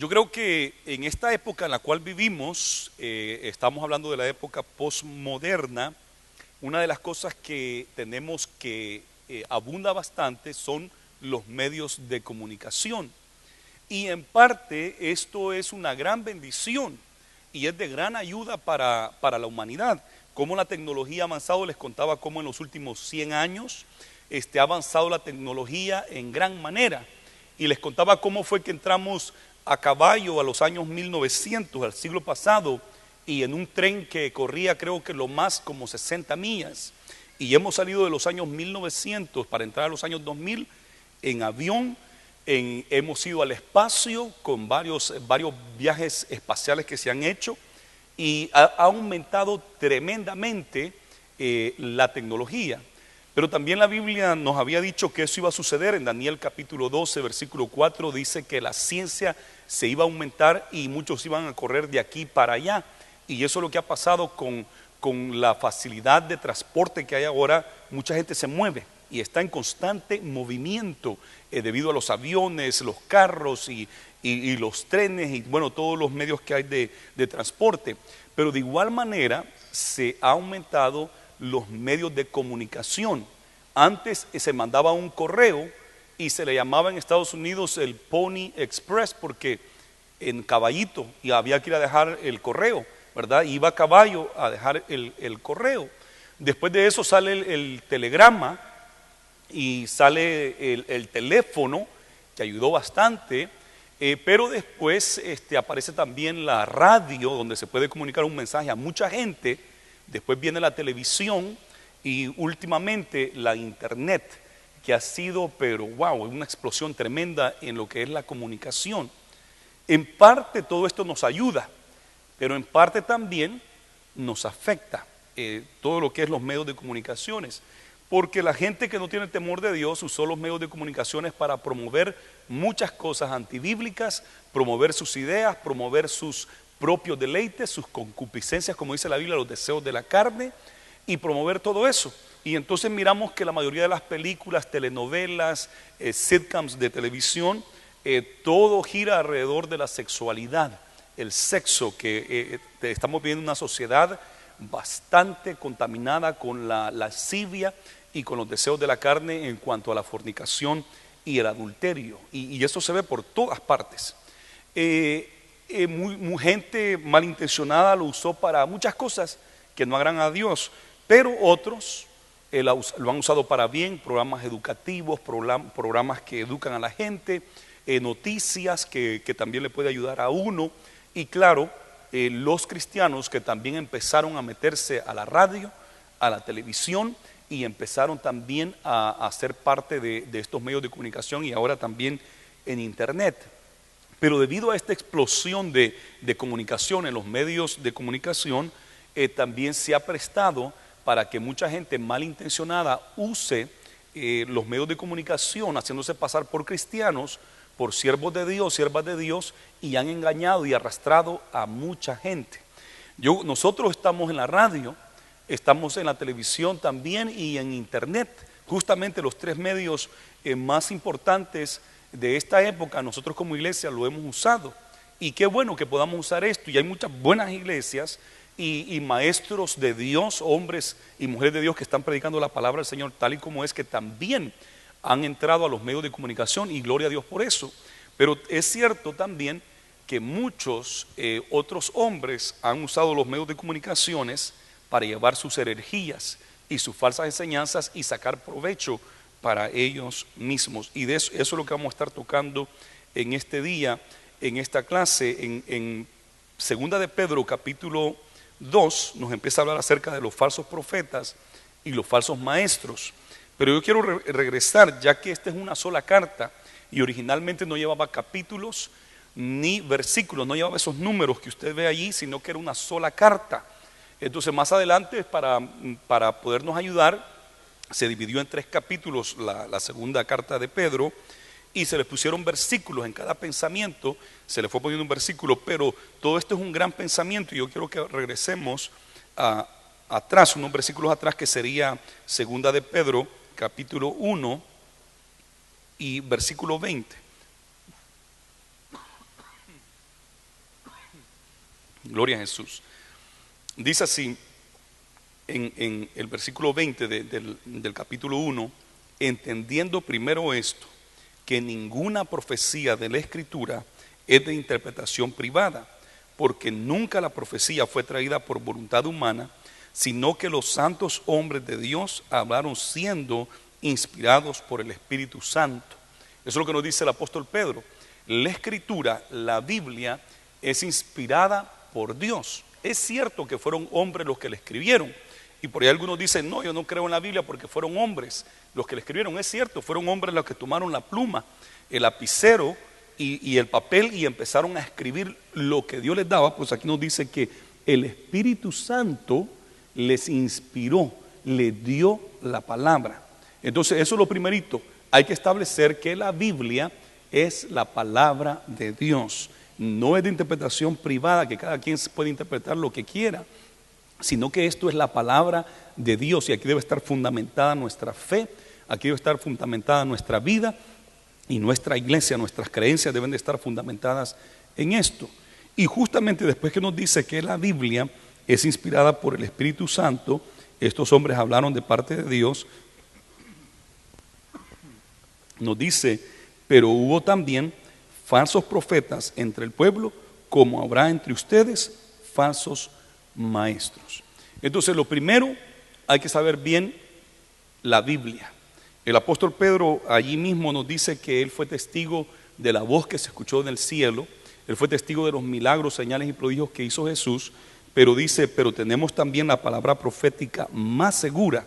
Yo creo que en esta época en la cual vivimos, estamos hablando de la época postmoderna, una de las cosas que tenemos que abunda bastante son los medios de comunicación. Y en parte esto es una gran bendición y es de gran ayuda para la humanidad. Como la tecnología ha avanzado, les contaba cómo en los últimos 100 años ha avanzado la tecnología en gran manera. Y les contaba cómo fue que entramos a caballo a los años 1900, al siglo pasado, y en un tren que corría creo que lo más como 60 millas. Y hemos salido de los años 1900 para entrar a los años 2000 en avión. Hemos ido al espacio con varios viajes espaciales que se han hecho y ha aumentado tremendamente la tecnología. Pero también la Biblia nos había dicho que eso iba a suceder. En Daniel capítulo 12, versículo 4 dice que la ciencia se iba a aumentar y muchos iban a correr de aquí para allá. Y eso es lo que ha pasado con la facilidad de transporte que hay ahora. Mucha gente se mueve y está en constante movimiento debido a los aviones, los carros y los trenes y bueno, todos los medios que hay de transporte. Pero de igual manera se ha aumentado los medios de comunicación. Antes se mandaba un correo y se le llamaba en Estados Unidos el Pony Express porque en caballito y había que ir a dejar el correo, ¿verdad? Iba a caballo a dejar el correo. Después de eso sale el telegrama y sale el teléfono, que ayudó bastante, pero después aparece también la radio, donde se puede comunicar un mensaje a mucha gente. Después viene la televisión y últimamente la internet, que ha sido, pero wow, una explosión tremenda en lo que es la comunicación. En parte todo esto nos ayuda, pero en parte también nos afecta todo lo que es los medios de comunicaciones. Porque la gente que no tiene temor de Dios usó los medios de comunicaciones para promover muchas cosas antibíblicas, promover sus ideas, promover sus propios deleites, sus concupiscencias, como dice la Biblia, los deseos de la carne, y promover todo eso. Y entonces miramos que la mayoría de las películas, telenovelas, sitcoms de televisión, todo gira alrededor de la sexualidad, el sexo, que estamos viviendo una sociedad bastante contaminada con la lascivia y con los deseos de la carne en cuanto a la fornicación y el adulterio, y eso se ve por todas partes. Gente malintencionada lo usó para muchas cosas que no agradan a Dios, pero otros lo han usado para bien, programas educativos, programas que educan a la gente, noticias que también le puede ayudar a uno, y claro, los cristianos que también empezaron a meterse a la radio, a la televisión, y empezaron también a ser parte de estos medios de comunicación y ahora también en internet. Pero debido a esta explosión de comunicación en los medios de comunicación, también se ha prestado para que mucha gente malintencionada use los medios de comunicación haciéndose pasar por cristianos, por siervos de Dios, siervas de Dios, y han engañado y arrastrado a mucha gente. Nosotros estamos en la radio, estamos en la televisión también y en internet, justamente los tres medios más importantes de esta época. Nosotros como iglesia lo hemos usado y qué bueno que podamos usar esto, y hay muchas buenas iglesias y maestros de Dios, hombres y mujeres de Dios que están predicando la palabra del Señor tal y como es, que también han entrado a los medios de comunicación, y gloria a Dios por eso. Pero es cierto también que muchos otros hombres han usado los medios de comunicaciones para llevar sus herejías y sus falsas enseñanzas y sacar provecho para ellos mismos. Y de eso es lo que vamos a estar tocando en este día, en esta clase. En Segunda de Pedro capítulo 2 nos empieza a hablar acerca de los falsos profetas y los falsos maestros. Pero yo quiero regresar, ya que esta es una sola carta y originalmente no llevaba capítulos ni versículos, no llevaba esos números que usted ve allí, sino que era una sola carta. Entonces más adelante, para podernos ayudar, se dividió en 3 capítulos la segunda carta de Pedro, y se le pusieron versículos en cada pensamiento, se le fue poniendo un versículo, pero todo esto es un gran pensamiento, y yo quiero que regresemos atrás, unos versículos atrás, que sería segunda de Pedro capítulo 1 y versículo 20. Gloria a Jesús. Dice así en el versículo 20 del capítulo 1: entendiendo primero esto, que ninguna profecía de la Escritura es de interpretación privada, porque nunca la profecía fue traída por voluntad humana, sino que los santos hombres de Dios hablaron siendo inspirados por el Espíritu Santo. Eso es lo que nos dice el apóstol Pedro. La Escritura, la Biblia, es inspirada por Dios. Es cierto que fueron hombres los que la escribieron, y por ahí algunos dicen, no, yo no creo en la Biblia porque fueron hombres los que la escribieron. Es cierto, fueron hombres los que tomaron la pluma, el lapicero y el papel y empezaron a escribir lo que Dios les daba. Pues aquí nos dice que el Espíritu Santo les inspiró, les dio la palabra. Entonces eso es lo primerito. Hay que establecer que la Biblia es la palabra de Dios. No es de interpretación privada, que cada quien puede interpretar lo que quiera, sino que esto es la palabra de Dios, y aquí debe estar fundamentada nuestra fe, aquí debe estar fundamentada nuestra vida, y nuestra iglesia, nuestras creencias deben de estar fundamentadas en esto. Y justamente después que nos dice que la Biblia es inspirada por el Espíritu Santo, estos hombres hablaron de parte de Dios, nos dice, pero hubo también falsos profetas entre el pueblo, como habrá entre ustedes falsos maestros. Entonces lo primero, hay que saber bien la Biblia. El apóstol Pedro allí mismo nos dice que él fue testigo de la voz que se escuchó en el cielo, él fue testigo de los milagros, señales y prodigios que hizo Jesús, pero dice, pero tenemos también la palabra profética más segura,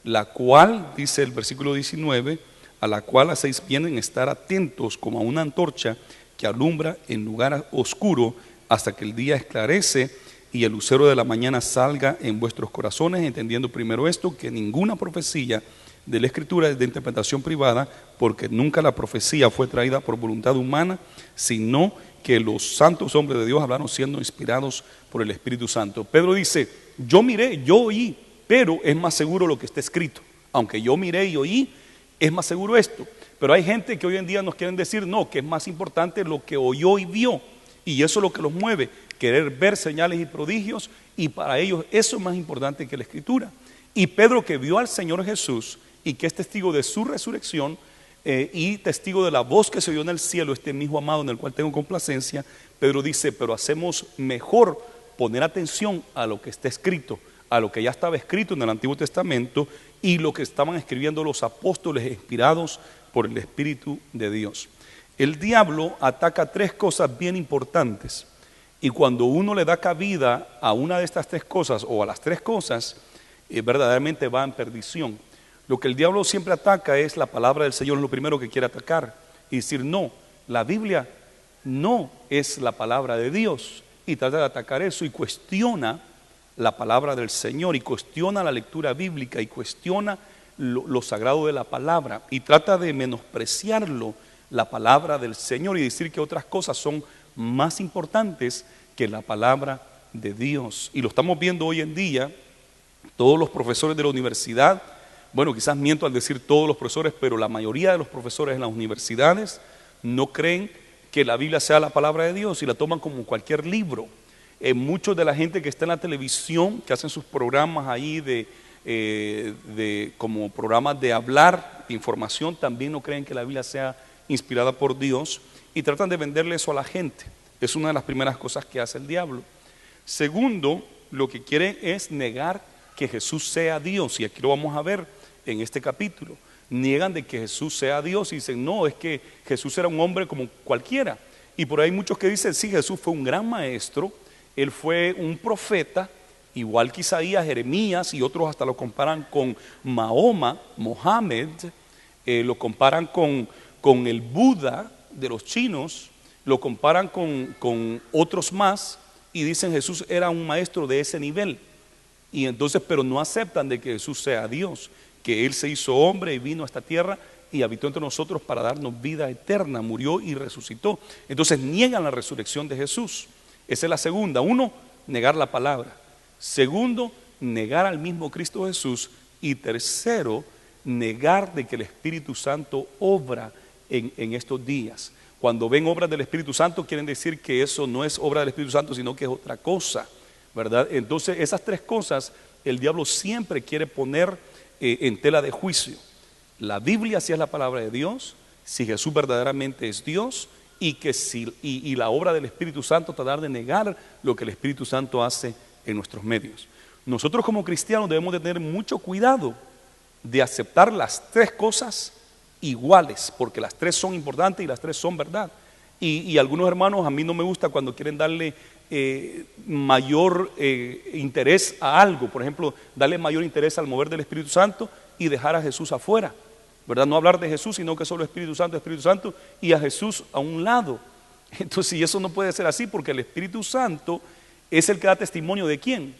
la cual, dice el versículo 19, a la cual hacéis bien en estar atentos como a una antorcha que alumbra en lugar oscuro hasta que el día esclarece y el lucero de la mañana salga en vuestros corazones, entendiendo primero esto, que ninguna profecía de la Escritura es de interpretación privada, porque nunca la profecía fue traída por voluntad humana, sino que los santos hombres de Dios hablaron siendo inspirados por el Espíritu Santo. Pedro dice, yo miré, yo oí, pero es más seguro lo que está escrito. Aunque yo miré y oí, es más seguro esto. Pero hay gente que hoy en día nos quieren decir, no, que es más importante lo que oyó y vio, y eso es lo que los mueve, querer ver señales y prodigios, y para ellos eso es más importante que la Escritura. Y Pedro, que vio al Señor Jesús y que es testigo de su resurrección y testigo de la voz que se oyó en el cielo, este mismo amado en el cual tengo complacencia, Pedro dice, pero hacemos mejor poner atención a lo que está escrito, a lo que ya estaba escrito en el Antiguo Testamento y lo que estaban escribiendo los apóstoles inspirados por el Espíritu de Dios. El diablo ataca tres cosas bien importantes, y cuando uno le da cabida a una de estas tres cosas o a las tres cosas, verdaderamente va en perdición. Lo que el diablo siempre ataca es la palabra del Señor, es lo primero que quiere atacar y decir, no, la Biblia no es la palabra de Dios, y trata de atacar eso y cuestiona la palabra del Señor y cuestiona la lectura bíblica y cuestiona lo sagrado de la palabra y trata de menospreciarlo, la palabra del Señor, y decir que otras cosas son más importantes que la palabra de Dios. Y lo estamos viendo hoy en día. Todos los profesores de la universidad, bueno, quizás miento al decir todos los profesores, pero la mayoría de los profesores en las universidades no creen que la Biblia sea la palabra de Dios y la toman como cualquier libro. Muchos de la gente que está en la televisión, que hacen sus programas ahí como programas de hablar, de información, también no creen que la Biblia sea inspirada por Dios y tratan de venderle eso a la gente. Es una de las primeras cosas que hace el diablo. Segundo, lo que quiere es negar que Jesús sea Dios, y aquí lo vamos a ver en este capítulo. Niegan de que Jesús sea Dios y dicen, no, es que Jesús era un hombre como cualquiera. Y por ahí muchos que dicen, sí, Jesús fue un gran maestro, él fue un profeta, igual que Isaías, Jeremías, y otros hasta lo comparan con Mahoma, Mohammed, lo comparan con el Buda de los chinos, lo comparan con otros más, y dicen Jesús era un maestro de ese nivel. Y entonces, pero no aceptan de que Jesús sea Dios, que Él se hizo hombre y vino a esta tierra y habitó entre nosotros para darnos vida eterna, murió y resucitó. Entonces niegan la resurrección de Jesús. Esa es la segunda. Uno, negar la palabra. Segundo, negar al mismo Cristo Jesús. Y tercero, negar de que el Espíritu Santo obra en estos días. Cuando ven obras del Espíritu Santo, quieren decir que eso no es obra del Espíritu Santo, sino que es otra cosa, ¿verdad? Entonces, esas tres cosas el diablo siempre quiere poner en tela de juicio. La Biblia sí es la palabra de Dios, si Jesús verdaderamente es Dios, y la obra del Espíritu Santo tratar de negar lo que el Espíritu Santo hace en nuestros medios. Nosotros como cristianos debemos de tener mucho cuidado de aceptar las tres cosas iguales, porque las tres son importantes y las tres son verdad. Y algunos hermanos, a mí no me gusta cuando quieren darle mayor interés a algo, por ejemplo, darle mayor interés al mover del Espíritu Santo y dejar a Jesús afuera, ¿verdad? No hablar de Jesús, sino que solo Espíritu Santo, y a Jesús a un lado. Entonces, y eso no puede ser así, porque el Espíritu Santo es el que da testimonio ¿de quién?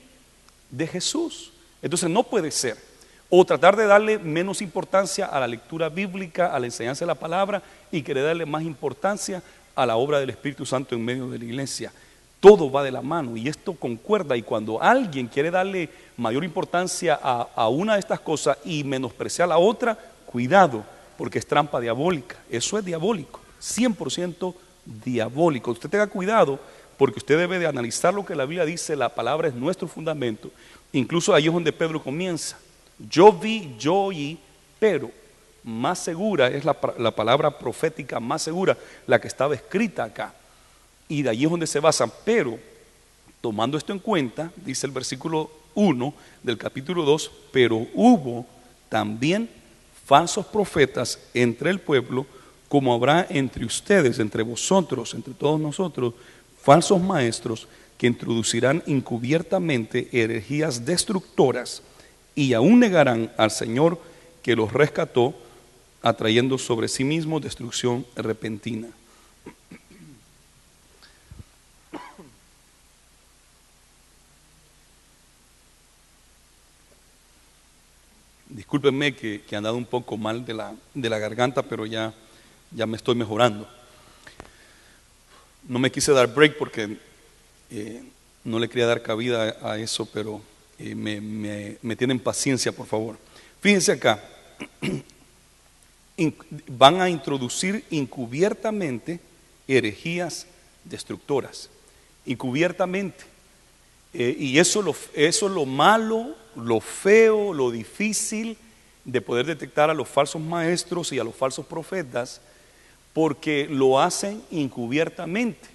De Jesús. Entonces no puede ser. O tratar de darle menos importancia a la lectura bíblica, a la enseñanza de la palabra, y querer darle más importancia a la obra del Espíritu Santo en medio de la iglesia. Todo va de la mano y esto concuerda, y cuando alguien quiere darle mayor importancia a una de estas cosas y menospreciar la otra, cuidado, porque es trampa diabólica. Eso es diabólico, 100% diabólico. Usted tenga cuidado, porque usted debe de analizar lo que la Biblia dice. La palabra es nuestro fundamento. Incluso ahí es donde Pedro comienza. Yo vi, yo oí, pero más segura es la palabra profética más segura, la que estaba escrita acá. Y de allí es donde se basan. Pero tomando esto en cuenta, dice el versículo 1 del capítulo 2, pero hubo también falsos profetas entre el pueblo, como habrá entre ustedes, entre vosotros, entre todos nosotros, falsos maestros que introducirán encubiertamente herejías destructoras y aún negarán al Señor que los rescató, atrayendo sobre sí mismos destrucción repentina. Discúlpenme que he andado un poco mal de la garganta, pero ya me estoy mejorando. No me quise dar break porque no le quería dar cabida a eso, pero me tienen paciencia, por favor. Fíjense acá, van a introducir encubiertamente herejías destructoras, encubiertamente. Y eso es lo malo, lo feo, lo difícil de poder detectar a los falsos maestros y a los falsos profetas, porque lo hacen encubiertamente.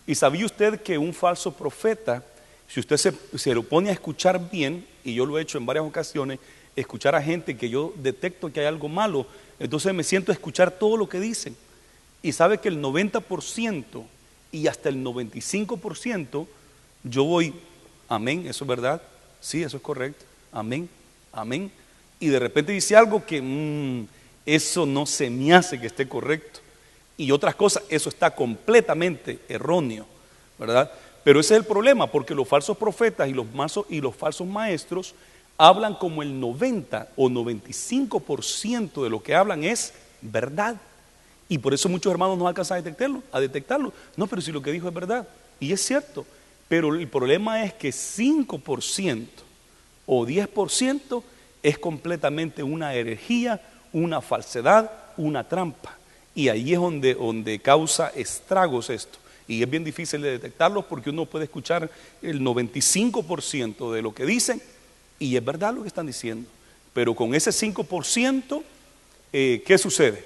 ¿Y sabía usted que un falso profeta, si usted se lo pone a escuchar bien, y yo lo he hecho en varias ocasiones, escuchar a gente que yo detecto que hay algo malo, entonces me siento a escuchar todo lo que dicen, y sabe que el 90% y hasta el 95% yo voy, amén, eso es verdad, sí, eso es correcto, amén, amén, y de repente dice algo que eso no se me hace que esté correcto, y otras cosas, eso está completamente erróneo, ¿verdad? Pero ese es el problema, porque los falsos profetas y los falsos maestros hablan como el 90 o 95% de lo que hablan es verdad. Y por eso muchos hermanos no alcanzan a detectarlo. No, pero si lo que dijo es verdad. Y es cierto. Pero el problema es que 5% o 10% es completamente una herejía, una falsedad, una trampa. Y ahí es donde causa estragos esto. Y es bien difícil de detectarlos porque uno puede escuchar el 95% de lo que dicen y es verdad lo que están diciendo. Pero con ese 5%, ¿qué sucede?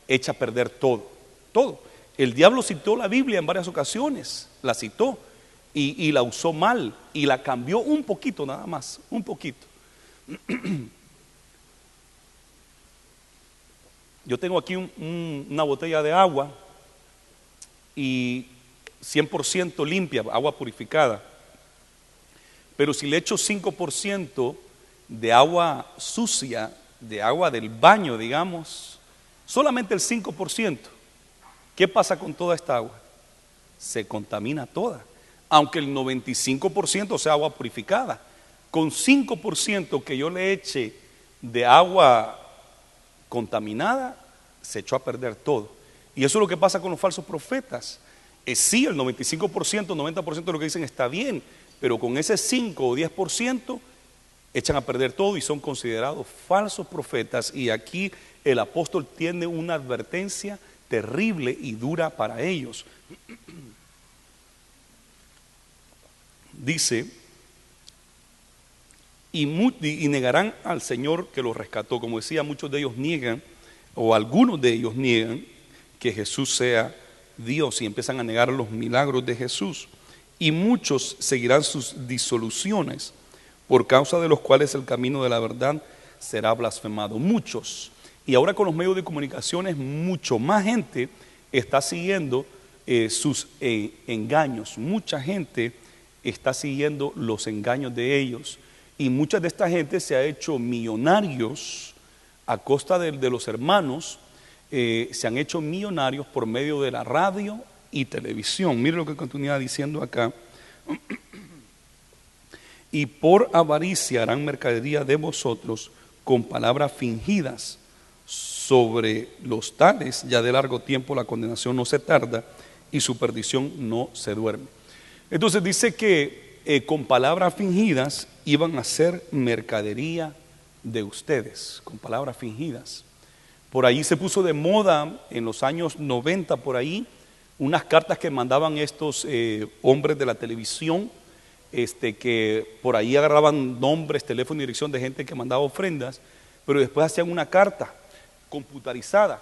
Echa a perder todo, todo. El diablo citó la Biblia en varias ocasiones, la citó y la usó mal y la cambió un poquito nada más, un poquito. Yo tengo aquí una botella de agua y 100% limpia, agua purificada. Pero si le echo 5% de agua sucia, de agua del baño, digamos, solamente el 5%, ¿qué pasa con toda esta agua? Se contamina toda, aunque el 95% sea agua purificada. Con 5% que yo le eche de agua contaminada, se echó a perder todo. Y eso es lo que pasa con los falsos profetas. Sí, el 95%, 90% de lo que dicen está bien, pero con ese 5 o 10% echan a perder todo y son considerados falsos profetas. Y aquí el apóstol tiene una advertencia terrible y dura para ellos. Dice, y negarán al Señor que los rescató. Como decía, muchos de ellos niegan, o algunos de ellos niegan que Jesús sea Dios y empiezan a negar los milagros de Jesús. Y muchos seguirán sus disoluciones, por causa de los cuales el camino de la verdad será blasfemado. Muchos. Y ahora con los medios de comunicaciones, mucho más gente está siguiendo sus engaños. Mucha gente está siguiendo los engaños de ellos. Y mucha de esta gente se ha hecho millonarios a costa de los hermanos. Se han hecho millonarios por medio de la radio y televisión. Mire lo que continúa diciendo acá. Y por avaricia harán mercadería de vosotros con palabras fingidas. Sobre los tales ya de largo tiempo la condenación no se tarda y su perdición no se duerme. Entonces dice que con palabras fingidas iban a ser mercadería de ustedes, con palabras fingidas. Por ahí se puso de moda en los años 90, por ahí, unas cartas que mandaban estos hombres de la televisión, que por ahí agarraban nombres, teléfono y dirección de gente que mandaba ofrendas, pero después hacían una carta computarizada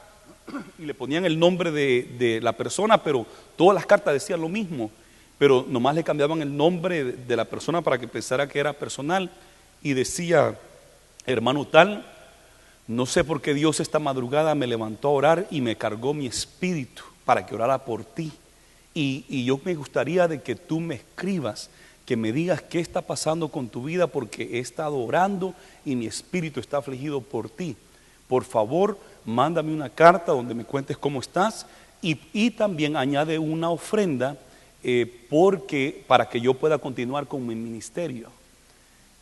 y le ponían el nombre de la persona, pero todas las cartas decían lo mismo, pero nomás le cambiaban el nombre de la persona para que pensara que era personal, y decía: hermano tal, no sé por qué Dios esta madrugada me levantó a orar y me cargó mi espíritu para que orara por ti, y yo me gustaría de que tú me escribas, que me digas qué está pasando con tu vida, porque he estado orando y mi espíritu está afligido por ti. Por favor, mándame una carta donde me cuentes cómo estás, y también añade una ofrenda para que yo pueda continuar con mi ministerio.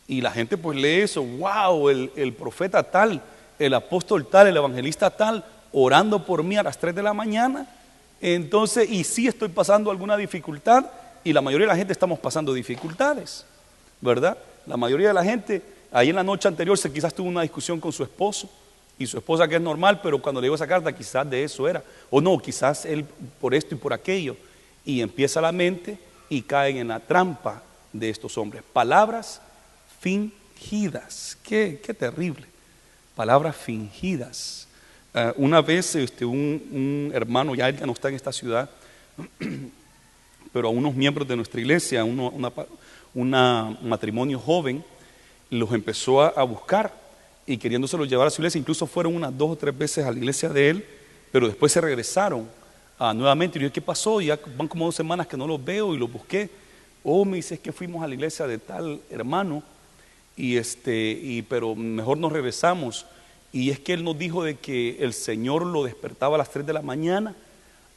Y la gente pues lee eso: wow, el profeta tal, el apóstol tal, el evangelista tal, orando por mí a las 3 de la mañana. Entonces, y sí estoy pasando alguna dificultad, y la mayoría de la gente estamos pasando dificultades, ¿verdad? La mayoría de la gente, ahí en la noche anterior quizás tuvo una discusión con su esposo, y su esposa, que es normal, pero cuando le llegó esa carta quizás de eso era, o no, quizás él por esto y por aquello, y empieza la mente y caen en la trampa de estos hombres. Palabras fingidas, qué terrible, palabras fingidas. Una vez un hermano, ya él ya no está en esta ciudad, pero a unos miembros de nuestra iglesia, un matrimonio joven, los empezó a buscar y queriéndoselos llevar a su iglesia. Incluso fueron unas 2 o 3 veces a la iglesia de él, pero después se regresaron nuevamente. Y yo dije: ¿qué pasó? Ya van como 2 semanas que no los veo, y los busqué. Me dice: es que fuimos a la iglesia de tal hermano, pero mejor nos regresamos. Y es que él nos dijo de que el Señor lo despertaba a las 3 de la mañana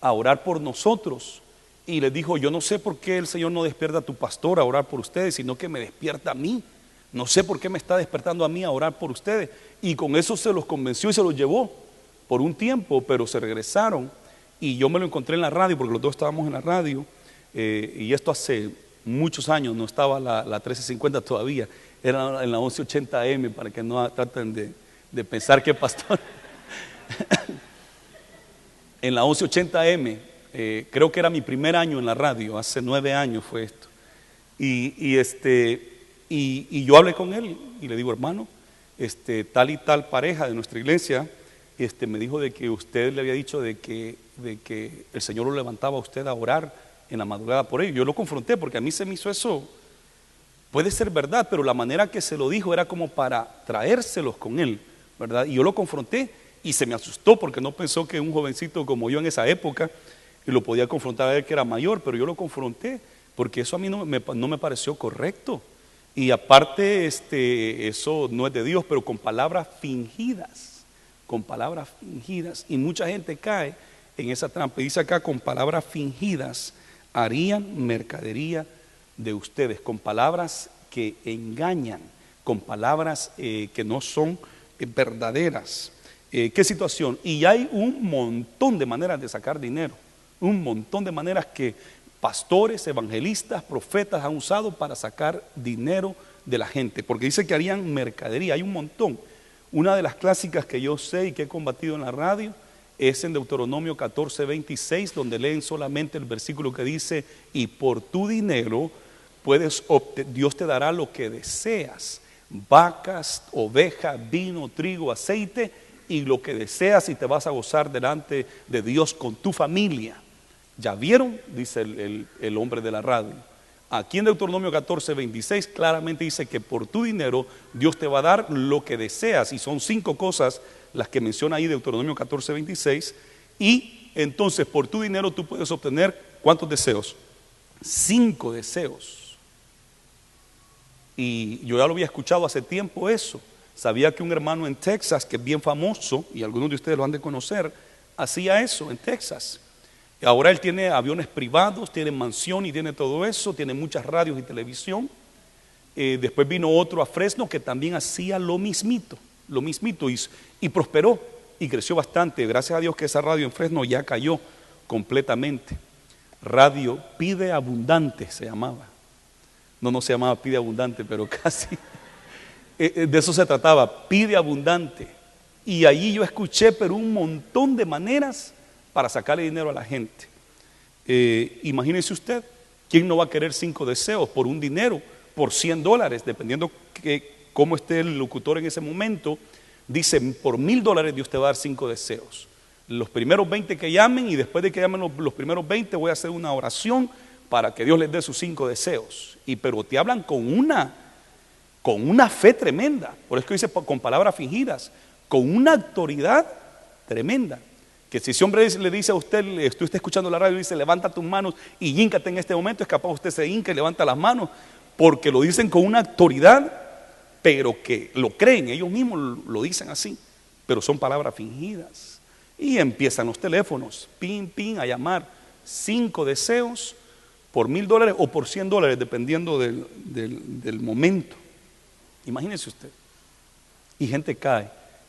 a orar por nosotros. Y les dijo: yo no sé por qué el Señor no despierta a tu pastor a orar por ustedes, sino que me despierta a mí. No sé por qué me está despertando a mí a orar por ustedes. Y con eso se los convenció y se los llevó por un tiempo, pero se regresaron. Y yo me lo encontré en la radio, porque los dos estábamos en la radio, y esto hace muchos años, no estaba la 1350 todavía, era en la 1180 AM, para que no traten de pensar que pastor. En la 1180 AM, creo que era mi primer año en la radio, hace 9 años fue esto. Y yo hablé con él y le digo: hermano, tal y tal pareja de nuestra iglesia me dijo de que usted le había dicho de que el Señor lo levantaba a usted a orar en la madrugada por ello. Yo lo confronté, porque a mí se me hizo eso. Puede ser verdad, pero la manera que se lo dijo era como para traérselos con él, ¿verdad? Y yo lo confronté y se me asustó, porque no pensó que un jovencito como yo en esa época lo podía confrontar a él, que era mayor. Pero yo lo confronté, porque eso a mí no me pareció correcto. Y aparte, eso no es de Dios, pero con palabras fingidas, y mucha gente cae en esa trampa. Y dice acá: con palabras fingidas harían mercadería de ustedes, con palabras que engañan, con palabras que no son verdaderas. ¿Qué situación? Y hay un montón de maneras de sacar dinero, un montón de maneras que pastores, evangelistas, profetas han usado para sacar dinero de la gente, porque dice que harían mercadería. Hay un montón. Una de las clásicas que yo sé y que he combatido en la radio es en Deuteronomio 14:26, donde leen solamente el versículo que dice, y por tu dinero Dios te dará lo que deseas, vacas, ovejas, vino, trigo, aceite, y lo que deseas, y te vas a gozar delante de Dios con tu familia. ¿Ya vieron? Dice el hombre de la radio. Aquí en Deuteronomio 14:26 claramente dice que por tu dinero Dios te va a dar lo que deseas, y son 5 cosas las que menciona ahí Deuteronomio 14:26, y entonces por tu dinero tú puedes obtener ¿cuántos deseos? 5 deseos. Y yo ya lo había escuchado hace tiempo eso. Sabía que un hermano en Texas, que es bien famoso, y algunos de ustedes lo han de conocer, hacía eso en Texas. Ahora él tiene aviones privados, tiene mansión y tiene todo eso, tiene muchas radios y televisión. Después vino otro a Fresno que también hacía lo mismito, y prosperó y creció bastante. Gracias a Dios que esa radio en Fresno ya cayó completamente. Radio Pide Abundante se llamaba. No se llamaba Pide Abundante, pero casi. De eso se trataba, Pide Abundante. Y allí yo escuché, pero un montón de maneras para sacarle dinero a la gente. Imagínese usted, ¿quién no va a querer 5 deseos por un dinero, por $100, dependiendo cómo esté el locutor en ese momento? Dice, por $1000 Dios te va a dar 5 deseos. Los primeros 20 que llamen, y después de que llamen los primeros 20 voy a hacer una oración para que Dios les dé sus 5 deseos. Pero te hablan con una fe tremenda. Por eso que dice con palabras fingidas, con una autoridad tremenda. Que si ese hombre le dice a usted, usted está escuchando la radio y dice, levanta tus manos y híncate en este momento, es capaz usted se hinca y levanta las manos, porque lo dicen con una autoridad, pero que lo creen, ellos mismos lo dicen así, pero son palabras fingidas. Y empiezan los teléfonos, pin, pin, a llamar 5 deseos por $1000 o por $100, dependiendo del momento. Imagínese usted. Y gente cae.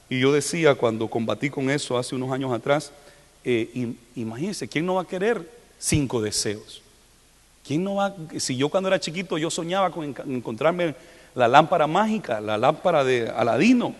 Y yo decía cuando combatí con eso hace unos años atrás, imagínense, ¿quién no va a querer 5 deseos? ¿Quién no va? Si yo cuando era chiquito yo soñaba con encontrarme la lámpara mágica, la lámpara de Aladino,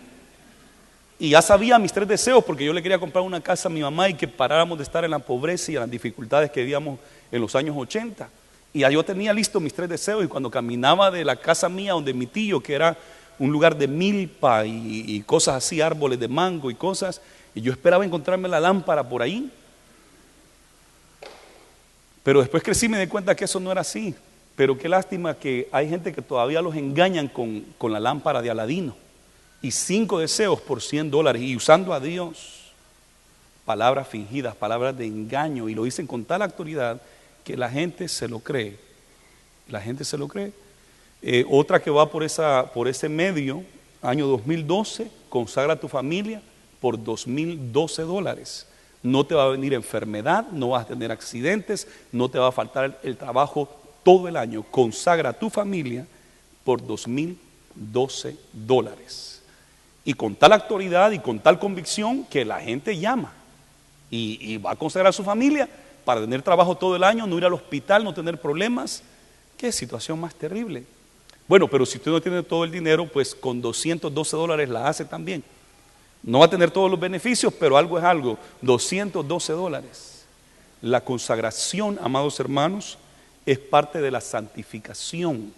y ya sabía mis 3 deseos, porque yo le quería comprar una casa a mi mamá y que paráramos de estar en la pobreza y en las dificultades que vivíamos en los años 80. Y ya yo tenía listo mis 3 deseos, y cuando caminaba de la casa mía donde mi tío, que era un lugar de milpa y cosas así, árboles de mango y cosas, y yo esperaba encontrarme la lámpara por ahí. Pero después crecí y me di cuenta que eso no era así. Pero qué lástima que hay gente que todavía los engañan con la lámpara de Aladino, y 5 deseos por $100, y usando a Dios. Palabras fingidas, palabras de engaño, y lo dicen con tal autoridad que la gente se lo cree. La gente se lo cree. Otra que va por ese medio, año 2012, consagra a tu familia por $2012. No te va a venir enfermedad, no vas a tener accidentes, no te va a faltar el trabajo todo el año. Consagra a tu familia por $2012. Y con tal autoridad y con tal convicción que la gente llama y va a consagrar a su familia para tener trabajo todo el año, no ir al hospital, no tener problemas. Qué situación más terrible. Bueno, pero si usted no tiene todo el dinero, pues con $212 la hace también. No va a tener todos los beneficios, pero algo es algo. $212. La consagración, amados hermanos, es parte de la santificación.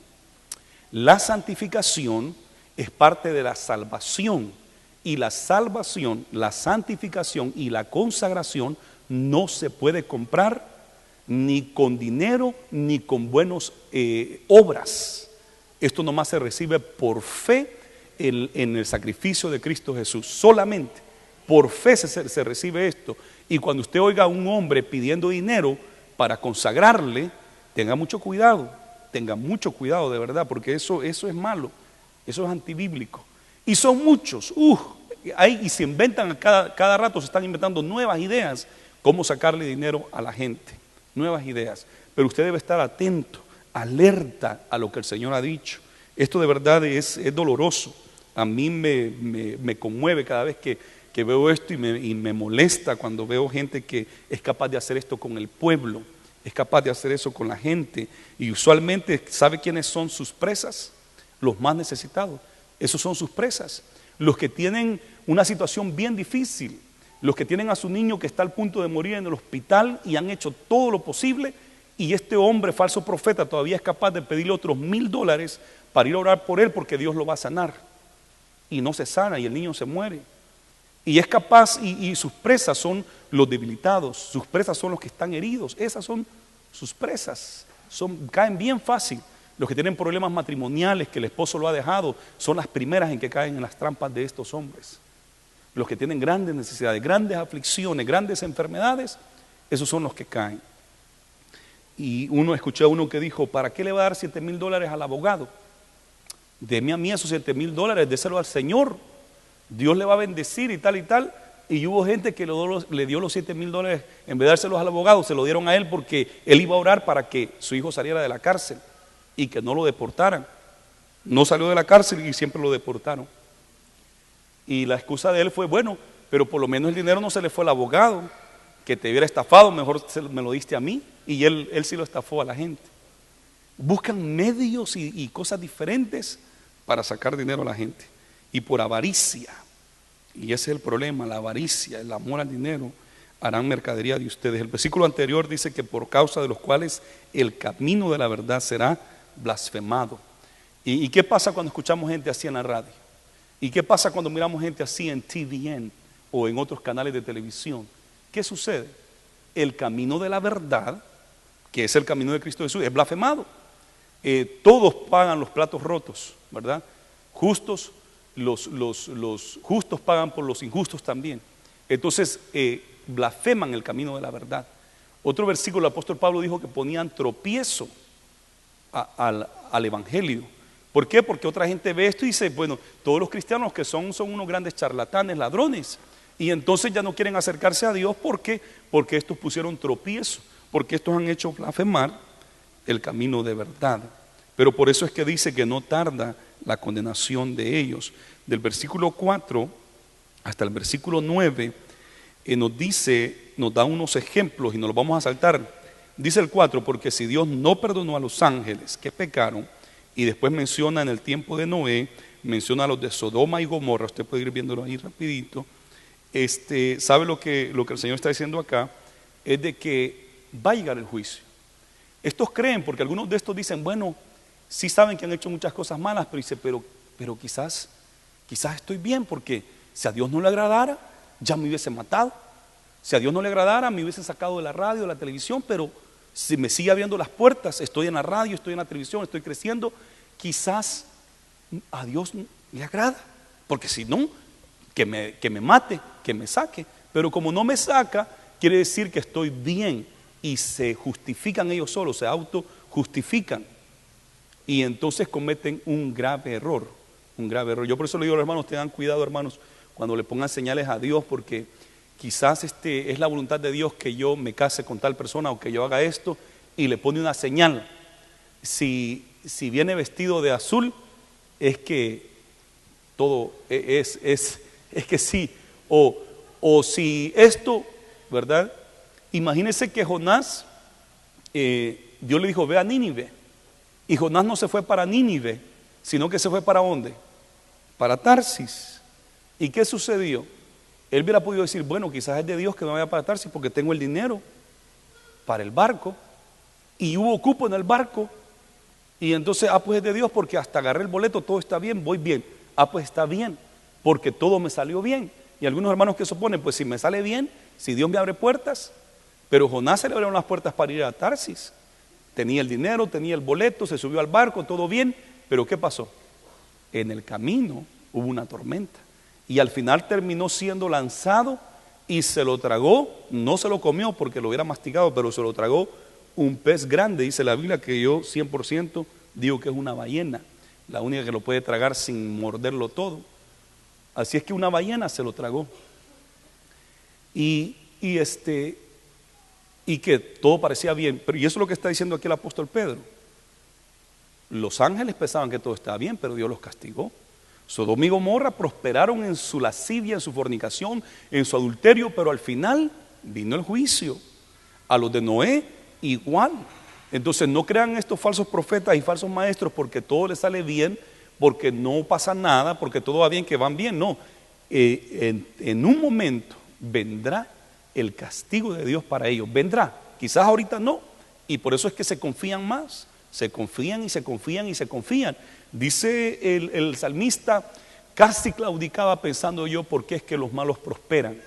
La santificación es parte de la salvación. Y la salvación, la santificación y la consagración no se puede comprar ni con dinero ni con buenas obras. Esto nomás se recibe por fe en el sacrificio de Cristo Jesús. Solamente por fe se recibe esto. Y cuando usted oiga a un hombre pidiendo dinero para consagrarle, tenga mucho cuidado de verdad, porque eso es malo, eso es antibíblico. Y son muchos, y se inventan cada rato, se están inventando nuevas ideas, cómo sacarle dinero a la gente, nuevas ideas. Pero usted debe estar atento, alerta a lo que el Señor ha dicho. Esto de verdad es doloroso. A mí me conmueve cada vez que veo esto, y me molesta cuando veo gente que es capaz de hacer esto con el pueblo, es capaz de hacer eso con la gente. Y usualmente, ¿sabe quiénes son sus presas? Los más necesitados. Esos son sus presas. Los que tienen una situación bien difícil. Los que tienen a su niño que está al punto de morir en el hospital y han hecho todo lo posible, y este hombre falso profeta todavía es capaz de pedirle otros $1000 para ir a orar por él porque Dios lo va a sanar. Y no se sana y el niño se muere. Y es capaz, y sus presas son los debilitados, sus presas son los que están heridos, esas son sus presas, caen bien fácil. Los que tienen problemas matrimoniales, que el esposo lo ha dejado, son las primeras en que caen en las trampas de estos hombres. Los que tienen grandes necesidades, grandes aflicciones, grandes enfermedades, esos son los que caen. Y escuché a uno que dijo, ¿para qué le va a dar $7,000 al abogado? Deme a mí esos $7,000, déselo al Señor. Dios le va a bendecir y tal y tal. Y hubo gente que le dio los $7,000, en vez de dárselos al abogado, se lo dieron a él porque él iba a orar para que su hijo saliera de la cárcel y que no lo deportaran. No salió de la cárcel y siempre lo deportaron. Y la excusa de él fue, bueno, pero por lo menos el dinero no se le fue al abogado, que te hubiera estafado, mejor me lo diste a mí. Y él sí lo estafó a la gente. Buscan medios y cosas diferentes para sacar dinero a la gente. Y por avaricia, y ese es el problema, la avaricia, el amor al dinero, harán mercadería de ustedes. El versículo anterior dice que por causa de los cuales el camino de la verdad será blasfemado. ¿Y qué pasa cuando escuchamos gente así en la radio? ¿Y qué pasa cuando miramos gente así en TVN o en otros canales de televisión? ¿Qué sucede? El camino de la verdad, que es el camino de Cristo Jesús, es blasfemado. Todos pagan los platos rotos, ¿verdad? Justos, los justos pagan por los injustos también. Entonces blasfeman el camino de la verdad. Otro versículo, el apóstol Pablo dijo que ponían tropiezo al evangelio. ¿Por qué? Porque otra gente ve esto y dice, bueno, todos los cristianos que son unos grandes charlatanes, ladrones, y entonces ya no quieren acercarse a Dios. ¿Por qué? Porque estos pusieron tropiezo, porque estos han hecho blasfemar el camino de verdad. Pero por eso es que dice que no tarda la condenación de ellos. Del versículo 4 hasta el versículo 9 nos da unos ejemplos y nos los vamos a saltar. Dice el 4, porque si Dios no perdonó a los ángeles que pecaron, y después menciona en el tiempo de Noé, menciona a los de Sodoma y Gomorra, usted puede ir viéndolo ahí rapidito. ¿Sabe lo que el Señor está diciendo acá? Es de que va a llegar el juicio. Estos creen, porque algunos de estos dicen, bueno, sí saben que han hecho muchas cosas malas, pero dice, pero quizás estoy bien, porque si a Dios no le agradara, ya me hubiese matado. Si a Dios no le agradara, me hubiesen sacado de la radio, de la televisión, pero si me sigue abriendo las puertas, estoy en la radio, estoy en la televisión, estoy creciendo, quizás a Dios le agrada, porque si no, que me mate, que me saque. Pero como no me saca, quiere decir que estoy bien, y se justifican ellos solos, se autojustifican, y entonces cometen un grave error. Yo por eso le digo a los hermanos, tengan cuidado, hermanos, cuando le pongan señales a Dios, porque quizás es la voluntad de Dios que yo me case con tal persona o que yo haga esto, y le pone una señal. Si viene vestido de azul, es que todo es que sí. O si esto, ¿verdad? Imagínense que Jonás, Dios le dijo, ve a Nínive. Y Jonás no se fue para Nínive, sino que se fue ¿para dónde? Para Tarsis. ¿Y qué sucedió? Él hubiera podido decir, bueno, quizás es de Dios que me vaya para Tarsis porque tengo el dinero para el barco y hubo cupo en el barco, y entonces, pues es de Dios porque hasta agarré el boleto, todo está bien, voy bien. Pues está bien, porque todo me salió bien. Y algunos hermanos que suponen, pues si me sale bien, si Dios me abre puertas. Pero Jonás se le abrieron las puertas para ir a Tarsis. Tenía el dinero, tenía el boleto, se subió al barco, todo bien. Pero ¿qué pasó? En el camino hubo una tormenta. Y al final terminó siendo lanzado y se lo tragó, no se lo comió porque lo hubiera masticado, pero se lo tragó un pez grande. Dice la Biblia que yo 100% digo que es una ballena, la única que lo puede tragar sin morderlo todo. Así es que una ballena se lo tragó. Y que todo parecía bien. Pero y eso es lo que está diciendo aquí el apóstol Pedro. Los ángeles pensaban que todo estaba bien, pero Dios los castigó. Sodoma y Gomorra prosperaron en su lascivia, en su fornicación, en su adulterio, pero al final vino el juicio. A los de Noé igual. Entonces no crean estos falsos profetas y falsos maestros porque todo les sale bien, porque no pasa nada, porque todo va bien, que van bien. No, en un momento vendrá el castigo de Dios para ellos. Vendrá, quizás ahorita no, y por eso es que se confían más, se confían y se confían y se confían. Dice el salmista, casi claudicaba pensando yo, ¿por qué es que los malos prosperan?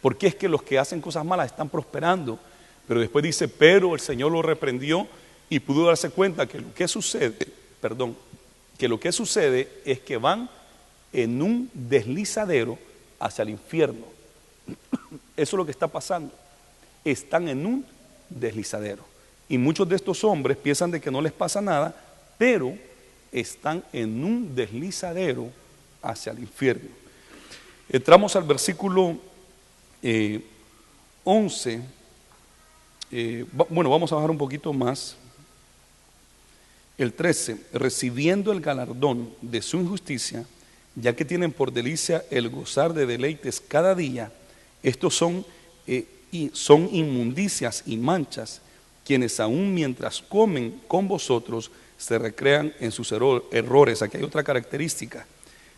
¿Por qué es que los que hacen cosas malas están prosperando? Pero después dice, pero el Señor lo reprendió y pudo darse cuenta que lo que sucede, es que van en un deslizadero hacia el infierno. Eso es lo que está pasando. Están en un deslizadero. Y muchos de estos hombres piensan de que no les pasa nada, pero están en un deslizadero hacia el infierno. Entramos al versículo 11. Bueno, vamos a bajar un poquito más. El 13, recibiendo el galardón de su injusticia, ya que tienen por delicia el gozar de deleites cada día, estos son inmundicias y manchas, quienes aún mientras comen con vosotros se recrean en sus errores. Aquí hay otra característica,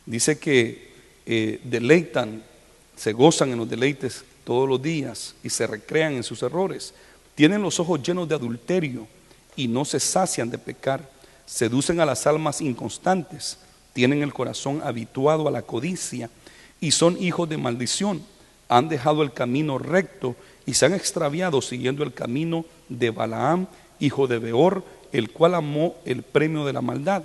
dice que deleitan, se gozan en los deleites todos los días y se recrean en sus errores. Tienen los ojos llenos de adulterio y no se sacian de pecar, seducen a las almas inconstantes, tienen el corazón habituado a la codicia y son hijos de maldición, han dejado el camino recto y se han extraviado siguiendo el camino de Balaam, hijo de Beor, el cual amó el premio de la maldad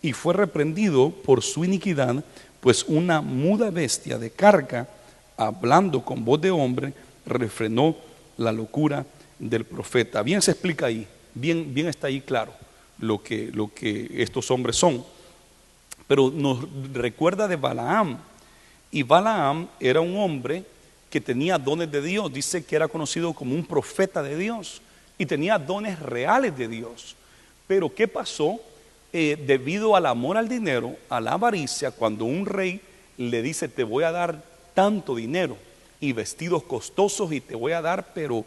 y fue reprendido por su iniquidad, pues una muda bestia de carga, hablando con voz de hombre, refrenó la locura del profeta. Bien se explica ahí, bien está ahí claro lo que estos hombres son. Pero nos recuerda de Balaam, y Balaam era un hombre que tenía dones de Dios. Dice que era conocido como un profeta de Dios y tenía dones reales de Dios. Pero ¿qué pasó? Debido al amor al dinero, a la avaricia, cuando un rey le dice, te voy a dar tanto dinero y vestidos costosos y te voy a dar pero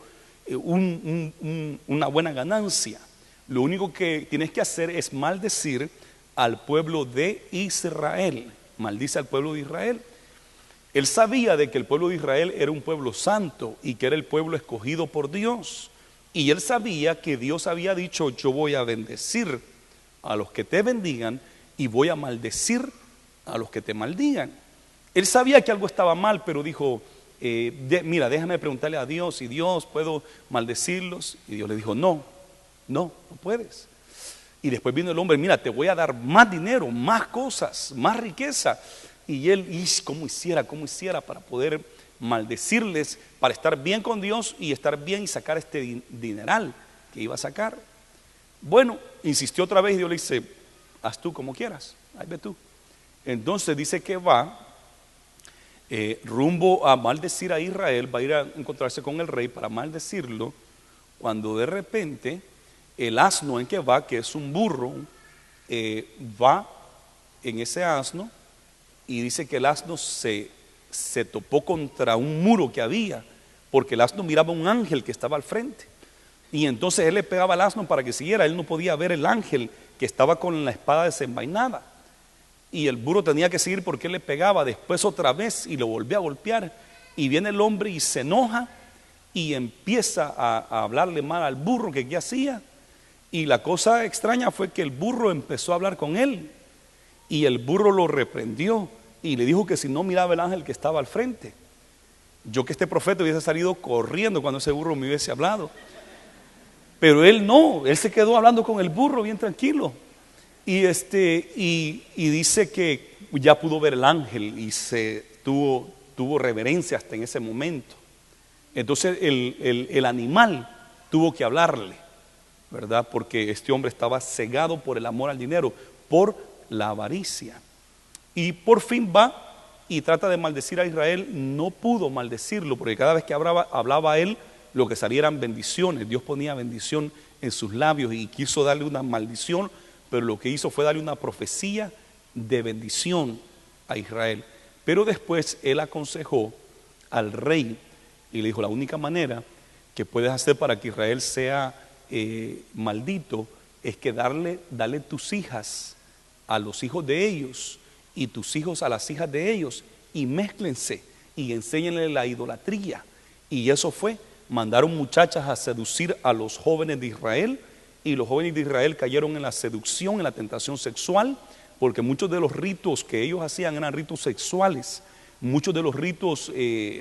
una buena ganancia, lo único que tienes que hacer es maldecir al pueblo de Israel. Maldice al pueblo de Israel. Él sabía de que el pueblo de Israel era un pueblo santo y que era el pueblo escogido por Dios. Y él sabía que Dios había dicho, yo voy a bendecir a los que te bendigan y voy a maldecir a los que te maldigan. Él sabía que algo estaba mal, pero dijo, mira, déjame preguntarle a Dios, y Dios, ¿puedo maldecirlos? Y Dios le dijo, no puedes. Y después vino el hombre, mira, te voy a dar más dinero, más cosas, más riqueza. Y él, ¿cómo hiciera para poder maldecirles, para estar bien con Dios y estar bien y sacar este dineral que iba a sacar? Bueno, insistió otra vez y Dios le dice, haz tú como quieras, ahí ve tú. Entonces dice que va rumbo a maldecir a Israel, va a ir a encontrarse con el rey para maldecirlo, cuando de repente el asno en que va, que es un burro, va en ese asno y dice que el asno se topó contra un muro que había, porque el asno miraba un ángel que estaba al frente. Y entonces él le pegaba al asno para que siguiera. Él no podía ver el ángel que estaba con la espada desenvainada. Y el burro tenía que seguir porque él le pegaba. Después otra vez y lo volvió a golpear. Y viene el hombre y se enoja y empieza a hablarle mal al burro que qué hacía. Y la cosa extraña fue que el burro empezó a hablar con él. Y el burro lo reprendió y le dijo que si no miraba el ángel que estaba al frente. Yo que este profeta hubiese salido corriendo cuando ese burro me hubiese hablado. Pero él no, él se quedó hablando con el burro bien tranquilo. Y dice que ya pudo ver el ángel y tuvo reverencia hasta en ese momento. Entonces el animal tuvo que hablarle, ¿verdad? Porque este hombre estaba cegado por el amor al dinero, por la avaricia. Y por fin va y trata de maldecir a Israel. No pudo maldecirlo, porque cada vez que hablaba él, lo que salía eran bendiciones. Dios ponía bendición en sus labios y quiso darle una maldición, pero lo que hizo fue darle una profecía de bendición a Israel. Pero después él aconsejó al rey y le dijo, la única manera que puedes hacer para que Israel sea maldito es que dale tus hijas a los hijos de ellos y tus hijos a las hijas de ellos, y mézclense y enséñenle la idolatría. Y eso fue, mandaron muchachas a seducir a los jóvenes de Israel, y los jóvenes de Israel cayeron en la seducción, en la tentación sexual, porque muchos de los ritos que ellos hacían eran ritos sexuales. Muchos de los ritos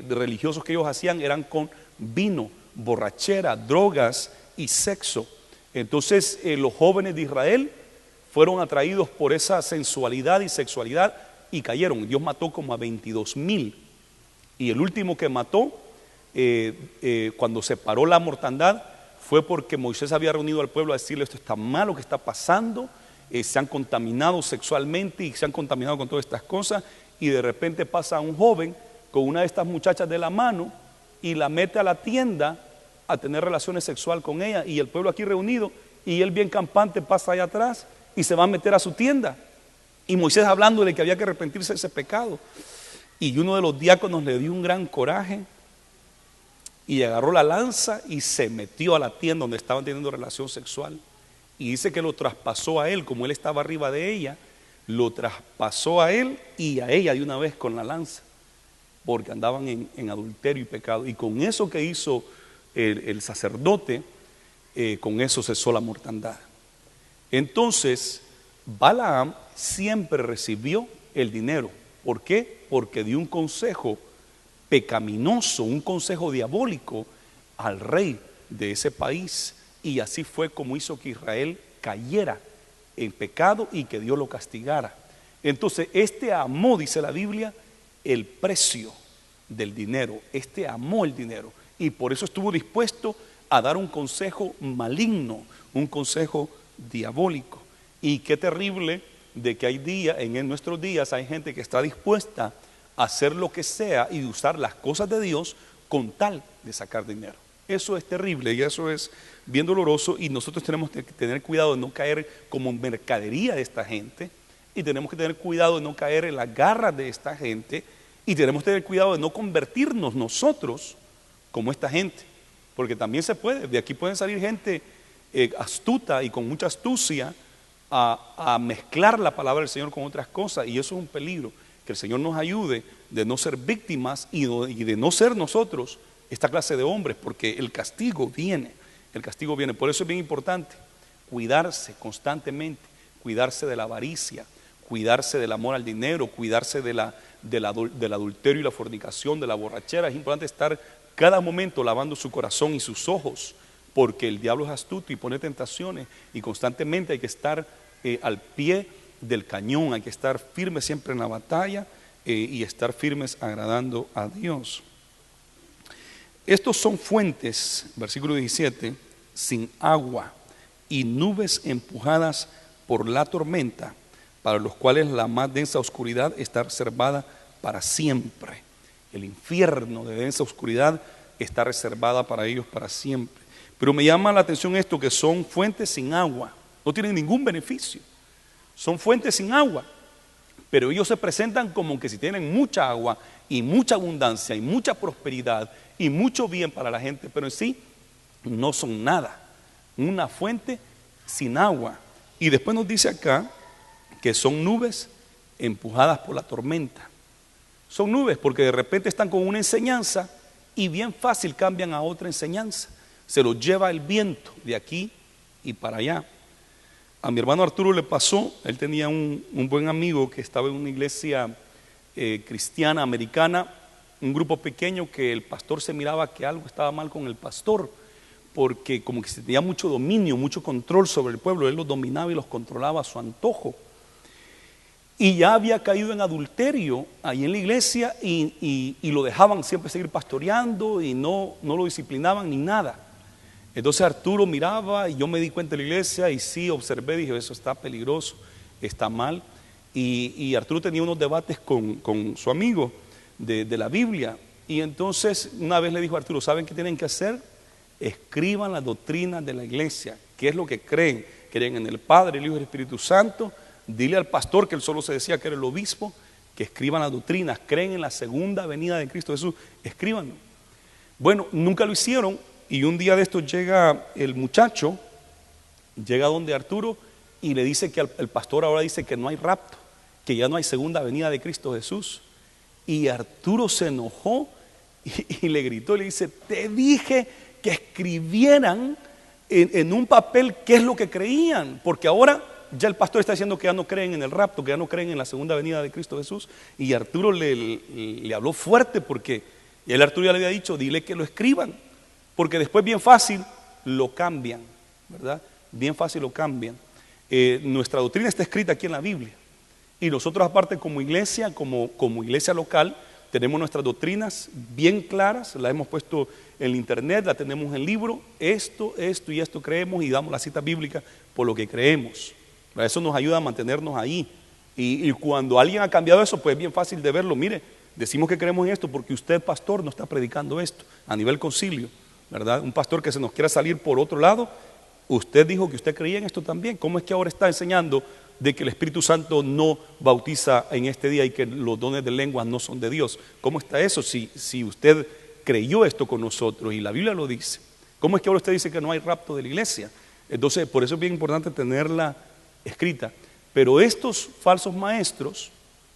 religiosos que ellos hacían eran con vino, borrachera, drogas y sexo. Entonces los jóvenes de Israel fueron atraídos por esa sensualidad y sexualidad y cayeron. Dios mató como a 22,000. Y el último que mató, cuando se paró la mortandad, fue porque Moisés había reunido al pueblo a decirle: esto está mal lo que está pasando, se han contaminado sexualmente y se han contaminado con todas estas cosas. Y de repente pasa un joven con una de estas muchachas de la mano y la mete a la tienda a tener relaciones sexuales con ella, y el pueblo aquí reunido, y él bien campante pasa allá atrás y se va a meter a su tienda, y Moisés hablándole que había que arrepentirse de ese pecado. Y uno de los diáconos le dio un gran coraje y agarró la lanza y se metió a la tienda donde estaban teniendo relación sexual, y dice que lo traspasó a él, como él estaba arriba de ella, lo traspasó a él y a ella de una vez con la lanza, porque andaban en adulterio y pecado. Y con eso que hizo el sacerdote, con eso cesó la mortandad. Entonces Balaam siempre recibió el dinero. ¿Por qué? Porque dio un consejo pecaminoso, un consejo diabólico al rey de ese país, y así fue como hizo que Israel cayera en pecado y que Dios lo castigara. Entonces amó, dice la Biblia, el precio del dinero. Amó el dinero, y por eso estuvo dispuesto a dar un consejo maligno, un consejo diabólico. Y qué terrible de que hay días, en nuestros días hay gente que está dispuesta a hacer lo que sea y usar las cosas de Dios con tal de sacar dinero. Eso es terrible y eso es bien doloroso, y nosotros tenemos que tener cuidado de no caer como mercadería de esta gente, y tenemos que tener cuidado de no caer en las garras de esta gente, y tenemos que tener cuidado de no convertirnos nosotros como esta gente, porque también se puede, de aquí pueden salir gente astuta y con mucha astucia a mezclar la palabra del Señor con otras cosas, y eso es un peligro. Que el Señor nos ayude de no ser víctimas y de no ser nosotros esta clase de hombres, porque el castigo viene. El castigo viene. Por eso es bien importante cuidarse constantemente, cuidarse de la avaricia, cuidarse del amor al dinero, cuidarse del adulterio y la fornicación, de la borrachera. Es importante estar cada momento lavando su corazón y sus ojos, porque el diablo es astuto y pone tentaciones, y constantemente hay que estar al pie del cañón, hay que estar firmes siempre en la batalla y estar firmes agradando a Dios. Estos son fuentes, versículo 17, sin agua y nubes empujadas por la tormenta, para los cuales la más densa oscuridad está reservada para siempre. El infierno de densa oscuridad está reservada para ellos para siempre. Pero me llama la atención esto, que son fuentes sin agua, no tienen ningún beneficio, son fuentes sin agua, pero ellos se presentan como que si tienen mucha agua y mucha abundancia y mucha prosperidad y mucho bien para la gente, pero en sí no son nada, una fuente sin agua. Y después nos dice acá que son nubes empujadas por la tormenta. Son nubes porque de repente están con una enseñanza y bien fácil cambian a otra enseñanza, se los lleva el viento de aquí y para allá. A mi hermano Arturo le pasó, él tenía un buen amigo que estaba en una iglesia cristiana americana, un grupo pequeño, que el pastor se miraba que algo estaba mal con el pastor, porque como que se tenía mucho dominio, mucho control sobre el pueblo, él los dominaba y los controlaba a su antojo. Y ya había caído en adulterio ahí en la iglesia y lo dejaban siempre seguir pastoreando y no lo disciplinaban ni nada. Entonces Arturo miraba y yo me di cuenta de la iglesia y sí, observé, dije, eso está peligroso, está mal. Y Arturo tenía unos debates con su amigo de la Biblia. Y entonces una vez le dijo a Arturo: ¿saben qué tienen que hacer? Escriban las doctrinas de la iglesia. ¿Qué es lo que creen? ¿Creen en el Padre, el Hijo y el Espíritu Santo? Dile al pastor, que él solo se decía que era el obispo, que escriban las doctrinas. ¿Creen en la segunda venida de Cristo Jesús? Escríbanlo. Bueno, nunca lo hicieron. Y un día de estos llega el muchacho, llega donde Arturo y le dice que el pastor ahora dice que no hay rapto, que ya no hay segunda venida de Cristo Jesús. Y Arturo se enojó y le gritó, le dice, te dije que escribieran en un papel qué es lo que creían, porque ahora ya el pastor está diciendo que ya no creen en el rapto, que ya no creen en la segunda venida de Cristo Jesús. Y Arturo le habló fuerte, porque el Arturo ya le había dicho, dile que lo escriban, porque después bien fácil lo cambian, ¿verdad? Bien fácil lo cambian. Nuestra doctrina está escrita aquí en la Biblia, y nosotros aparte como iglesia, como iglesia local, tenemos nuestras doctrinas bien claras, las hemos puesto en internet, las tenemos en libro, esto y esto creemos, y damos la cita bíblica por lo que creemos. Eso nos ayuda a mantenernos ahí. Y cuando alguien ha cambiado eso, pues es bien fácil de verlo. Mire, decimos que creemos en esto porque usted, pastor, no está predicando esto a nivel concilio, ¿verdad? Un pastor que se nos quiera salir por otro lado, usted dijo que usted creía en esto también. ¿Cómo es que ahora está enseñando de que el Espíritu Santo no bautiza en este día y que los dones de lenguas no son de Dios? ¿Cómo está eso si usted creyó esto con nosotros y la Biblia lo dice? ¿Cómo es que ahora usted dice que no hay rapto de la iglesia? Entonces, por eso es bien importante tenerla escrita. Pero estos falsos maestros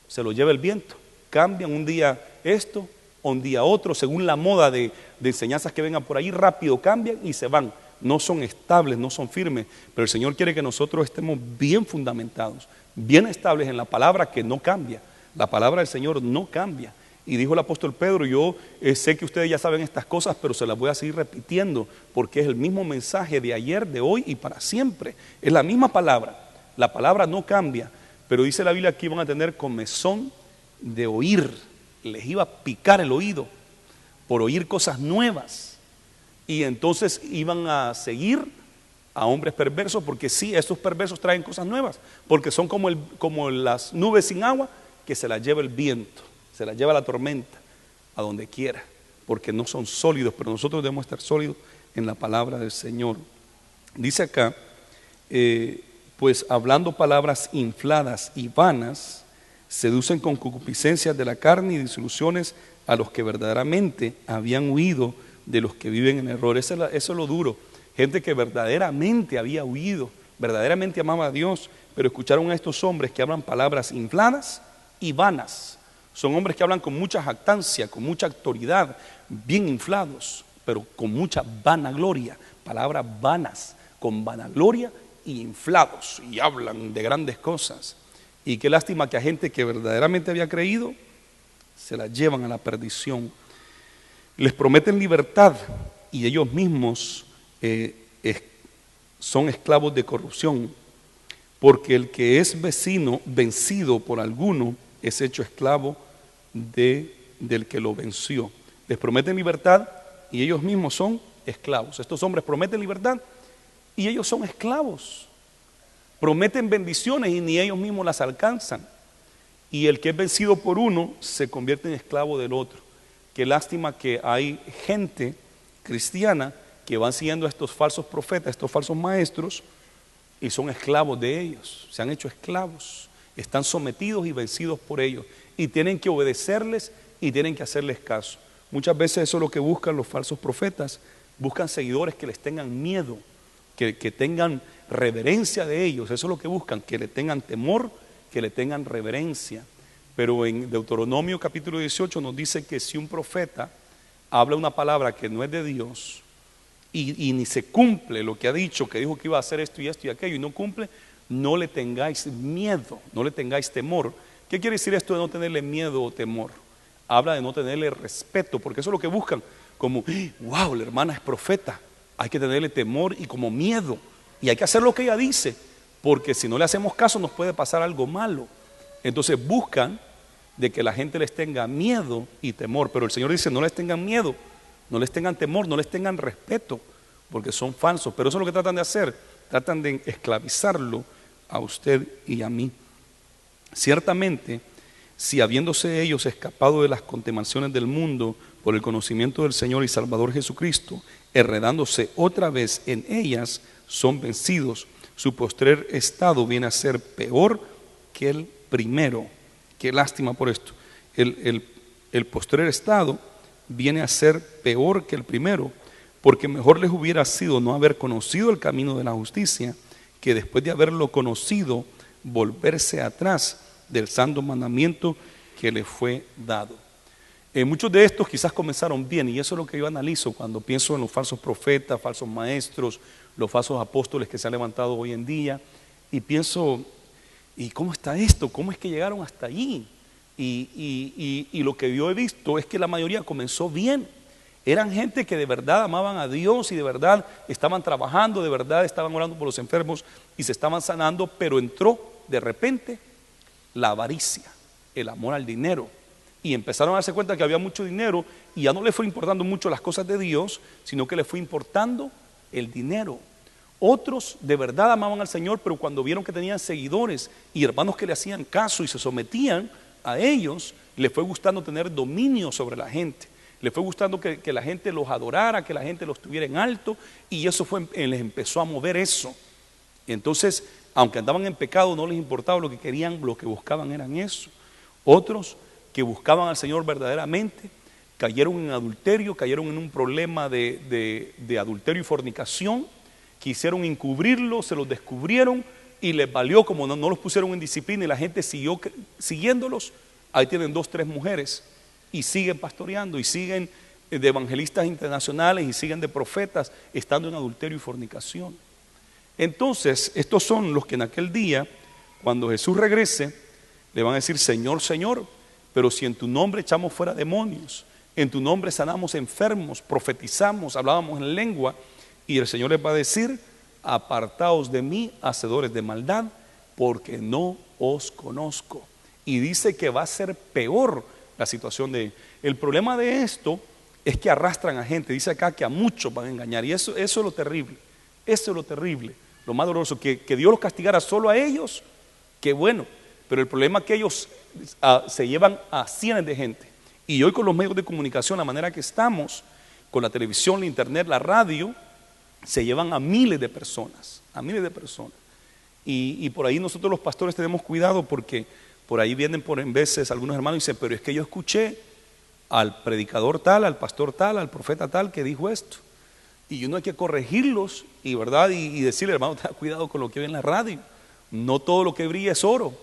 se los lleva el viento, cambian un día esto, un día otro, según la moda de enseñanzas que vengan por ahí, rápido cambian y se van. No son estables, no son firmes, pero el Señor quiere que nosotros estemos bien fundamentados, bien estables en la palabra que no cambia. La palabra del Señor no cambia. Y dijo el apóstol Pedro, yo sé que ustedes ya saben estas cosas, pero se las voy a seguir repitiendo, porque es el mismo mensaje de ayer, de hoy y para siempre. Es la misma palabra, la palabra no cambia, pero dice la Biblia que iban a tener comezón de oír, les iba a picar el oído por oír cosas nuevas. Y entonces iban a seguir a hombres perversos, porque sí, estos perversos traen cosas nuevas, porque son como las nubes sin agua que se las lleva el viento, se las lleva la tormenta a donde quiera, porque no son sólidos, pero nosotros debemos estar sólidos en la palabra del Señor. Dice acá, pues hablando palabras infladas y vanas, seducen con concupiscencias de la carne y disoluciones a los que verdaderamente habían huido de los que viven en error. Eso es lo duro. Gente que verdaderamente había huido, verdaderamente amaba a Dios, pero escucharon a estos hombres que hablan palabras infladas y vanas. Son hombres que hablan con mucha jactancia, con mucha autoridad, bien inflados, pero con mucha vanagloria. Palabras vanas, con vanagloria y inflados, y hablan de grandes cosas. Y qué lástima que a gente que verdaderamente había creído se la llevan a la perdición. Les prometen libertad y ellos mismos son esclavos de corrupción, porque el que es vencido por alguno es hecho esclavo del que lo venció. Les prometen libertad y ellos mismos son esclavos. Estos hombres prometen libertad y ellos son esclavos. Prometen bendiciones y ni ellos mismos las alcanzan. Y el que es vencido por uno se convierte en esclavo del otro. Qué lástima que hay gente cristiana que van siguiendo a estos falsos profetas, estos falsos maestros, y son esclavos de ellos, se han hecho esclavos, están sometidos y vencidos por ellos, y tienen que obedecerles y tienen que hacerles caso. Muchas veces eso es lo que buscan los falsos profetas, buscan seguidores que les tengan miedo, que tengan reverencia de ellos, eso es lo que buscan, que le tengan temor, que le tengan reverencia. Pero en Deuteronomio capítulo 18 nos dice que si un profeta habla una palabra que no es de Dios y ni se cumple lo que ha dicho, que dijo que iba a hacer esto y esto y aquello y no cumple, no le tengáis miedo, no le tengáis temor. ¿Qué quiere decir esto de no tenerle miedo o temor? Habla de no tenerle respeto, porque eso es lo que buscan, como, wow, la hermana es profeta, hay que tenerle temor y como miedo, y hay que hacer lo que ella dice, porque si no le hacemos caso nos puede pasar algo malo. Entonces buscan de que la gente les tenga miedo y temor, pero el Señor dice no les tengan miedo, no les tengan temor, no les tengan respeto, porque son falsos. Pero eso es lo que tratan de hacer, tratan de esclavizarlo a usted y a mí. Ciertamente, si habiéndose ellos escapado de las contaminaciones del mundo por el conocimiento del Señor y Salvador Jesucristo, enredándose otra vez en ellas, son vencidos, su postrer estado viene a ser peor que el primero. Qué lástima por esto. El postrer estado viene a ser peor que el primero, porque mejor les hubiera sido no haber conocido el camino de la justicia, que después de haberlo conocido, volverse atrás del santo mandamiento que le fue dado. Muchos de estos quizás comenzaron bien, y eso es lo que yo analizo cuando pienso en los falsos profetas, falsos maestros, los falsos apóstoles que se han levantado hoy en día, y pienso, ¿y cómo está esto? ¿Cómo es que llegaron hasta allí? Y lo que yo he visto es que la mayoría comenzó bien. Eran gente que de verdad amaban a Dios y de verdad estaban trabajando, de verdad estaban orando por los enfermos y se estaban sanando, pero entró de repente la avaricia, el amor al dinero. Y empezaron a darse cuenta que había mucho dinero y ya no les fue importando mucho las cosas de Dios, sino que les fue importando el dinero. Otros de verdad amaban al Señor, pero cuando vieron que tenían seguidores y hermanos que le hacían caso y se sometían a ellos, les fue gustando tener dominio sobre la gente. Les fue gustando que la gente los adorara, que la gente los tuviera en alto, y eso les empezó a mover eso. Y entonces, aunque andaban en pecado, no les importaba lo que querían, lo que buscaban eran eso. Otros que buscaban al Señor verdaderamente, cayeron en adulterio, cayeron en un problema de adulterio y fornicación, quisieron encubrirlo, se los descubrieron y les valió, como no los pusieron en disciplina y la gente siguió siguiéndolos. Ahí tienen 2, 3 mujeres y siguen pastoreando y siguen de evangelistas internacionales y siguen de profetas estando en adulterio y fornicación. Entonces, estos son los que en aquel día, cuando Jesús regrese, le van a decir: Señor, Señor, pero si en tu nombre echamos fuera demonios, en tu nombre sanamos enfermos, profetizamos, hablábamos en lengua, y el Señor les va a decir: apartaos de mí, hacedores de maldad, porque no os conozco. Y dice que va a ser peor la situación de él. El problema de esto es que arrastran a gente. Dice acá que a muchos van a engañar, y eso es lo terrible. Eso es lo terrible, lo más doloroso, que Dios los castigara solo a ellos. Qué bueno, pero el problema es que ellos se llevan a cientos de gente. Y hoy con los medios de comunicación, la manera que estamos, con la televisión, la internet, la radio, se llevan a miles de personas, y por ahí nosotros los pastores tenemos cuidado, porque por ahí vienen en veces algunos hermanos y dicen: pero es que yo escuché al predicador tal, al pastor tal, al profeta tal que dijo esto, y uno hay que corregirlos y decirle: hermano, ten cuidado con lo que ve en la radio, no todo lo que brilla es oro.